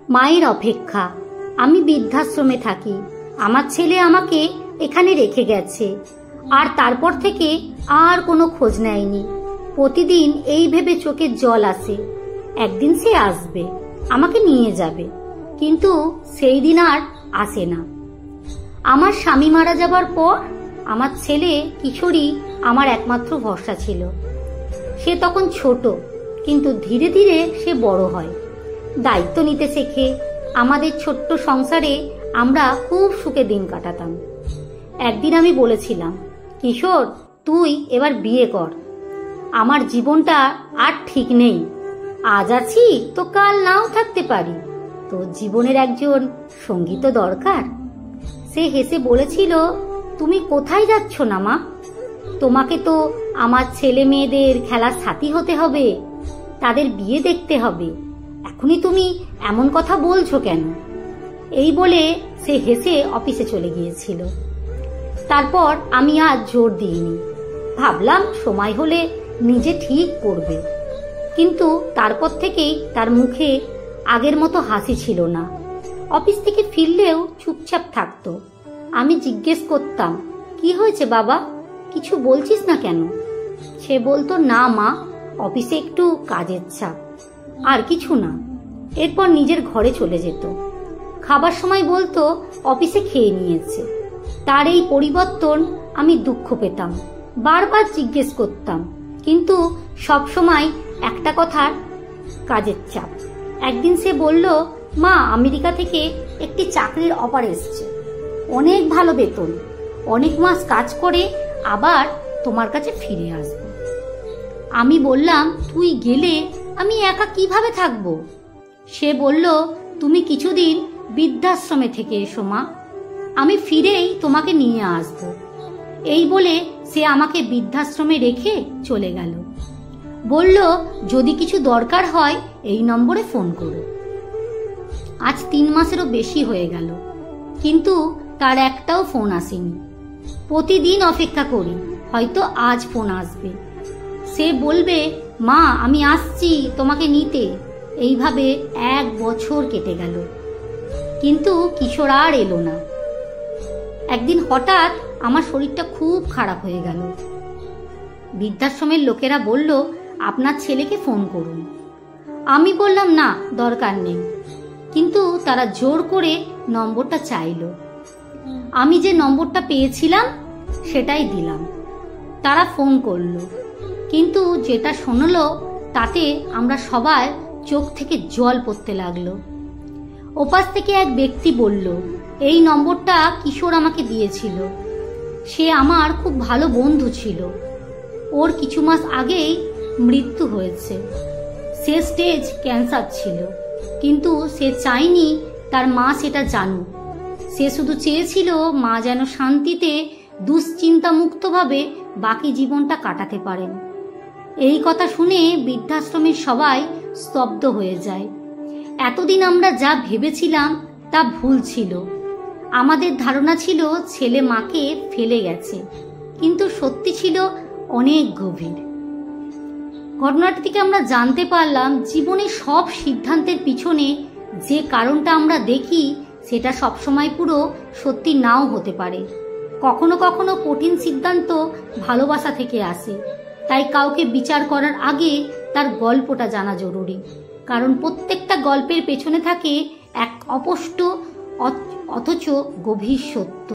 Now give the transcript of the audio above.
মায়ের অপেক্ষা। আমি বৃদ্ধাশ্রমে থাকি। আমার ছেলে আমাকে এখানে রেখে গেছে, আর তারপর থেকে আর কোনো খোঁজ নেয়নি। প্রতিদিন এই ভেবে চোখের জল আসে, একদিন সে আসবে, আমাকে নিয়ে যাবে, কিন্তু সেই দিন আর আসে না। আমার স্বামী মারা যাবার পর আমার ছেলে কিশোরী আমার একমাত্র ভরসা ছিল। সে তখন ছোট, কিন্তু ধীরে ধীরে সে বড় হয়, দায়িত্ব নিতে শেখে। আমাদের ছোট্ট সংসারে আমরা খুব সুখে দিন কাটাতাম। একদিন আমি বলেছিলাম, কিশোর, তুই এবার বিয়ে কর। আমার জীবনটা আর ঠিক নেই, আজ আছি তো কাল নাও থাকতে পারি, তোর জীবনের একজন সঙ্গী তো দরকার। সে হেসে বলেছিল, তুমি কোথায় যাচ্ছ না মা? তোমাকে তো আমার ছেলে মেয়েদের খেলার সাথী হতে হবে, তাদের বিয়ে দেখতে হবে, এখনই তুমি এমন কথা বলছো কেন? এই বলে সে হেসে অফিসে চলে গিয়েছিল। তারপর আমি আর জোর দিইনি, ভাবলাম সময় হলে নিজে ঠিক করবে। কিন্তু তারপর থেকেই তার মুখে আগের মতো হাসি ছিল না। অফিস থেকে ফিরলেও চুপচাপ থাকতো। আমি জিজ্ঞেস করতাম, কি হয়েছে বাবা, কিছু বলছিস না কেন? সে বলতো, না মা, অফিসে একটু কাজের চাপ, আর কিছু না। এরপর নিজের ঘরে চলে যেত। খাবার সময় বলতো অফিসে খেয়ে নিয়েছে। তার এই পরিবর্তন আমি দুঃখ পেতাম, বারবার জিজ্ঞেস করতাম, কিন্তু সব সময় একটা কথার, কাজের চাপ। একদিন সে বলল, মা, আমেরিকা থেকে একটি চাকরির অফার এসছে, অনেক ভালো বেতন, অনেক মাস কাজ করে আবার তোমার কাছে ফিরে আসবো। আমি বললাম, তুই গেলে আমি একা কিভাবে থাকবো? সে বলল, তুমি কিছুদিন বৃদ্ধাশ্রমে থেকে এসো মা, আমি ফিরেই তোমাকে নিয়ে আসবো। এই বলে সে আমাকে বৃদ্ধাশ্রমে রেখে চলে গেল। বলল, যদি কিছু দরকার হয় এই নম্বরে ফোন করো। আজ 3 মাসেরও বেশি হয়ে গেল, কিন্তু তার একটাও ফোন আসেনি। প্রতিদিন অপেক্ষা করি, হয়তো আজ ফোন আসবে। সে বলবে, মা, আমি আসছি তোমাকে নিতে। এইভাবে 1 বছর কেটে গেল, কিন্তু কিশোর আর এলো না। একদিন হঠাৎ আমার শরীরটা খুব খারাপ হয়ে গেল। বৃদ্ধাশ্রমের লোকেরা বলল, আপনার ছেলেকে ফোন করুন। আমি বললাম, না, দরকার নেই, কিন্তু তারা জোর করে নম্বরটা চাইল। আমি যে নম্বরটা পেয়েছিলাম সেটাই দিলাম। তারা ফোন করলো, কিন্তু যেটা শোনালো তাতে আমরা সবাই চোখ থেকে জল পড়তে লাগলো। ওপাশ থেকে এক ব্যক্তি বলল, এই নম্বরটা কিশোর আমাকে দিয়েছিল, সে আমার খুব ভালো বন্ধু ছিল, ওর কিছু মাস আগেই মৃত্যু হয়েছে, সে স্টেজ ক্যান্সার ছিল, কিন্তু সে চায়নি তার মা সেটা জানুক। সে শুধু চেয়েছিল মা যেন শান্তিতে দুশ্চিন্তা মুক্তভাবে বাকি জীবনটা কাটাতে পারেন। এই কথা শুনে বৃদ্ধাশ্রমের সবাই স্তব্ধ হয়ে যায়। এতদিন আমরা যা ভেবেছিলাম তা ভুল ছিল। আমাদের ধারণা ছিল ছেলে মাকে ফেলে গেছে, কিন্তু সত্যি ছিল অনেক গভীর। ঘটনাটি থেকে আমরা জানতে পারলাম, জীবনের সব সিদ্ধান্তের পিছনে যে কারণটা আমরা দেখি সেটা সবসময় পুরো সত্যি নাও হতে পারে। কখনো কখনো কঠিন সিদ্ধান্ত ভালোবাসা থেকে আসে। তাই কাউকে বিচার করার আগে তার গল্পটা জানা জরুরি, কারণ প্রত্যেকটা গল্পের পেছনে থাকে এক অস্পষ্ট অথচ গভীর সত্য।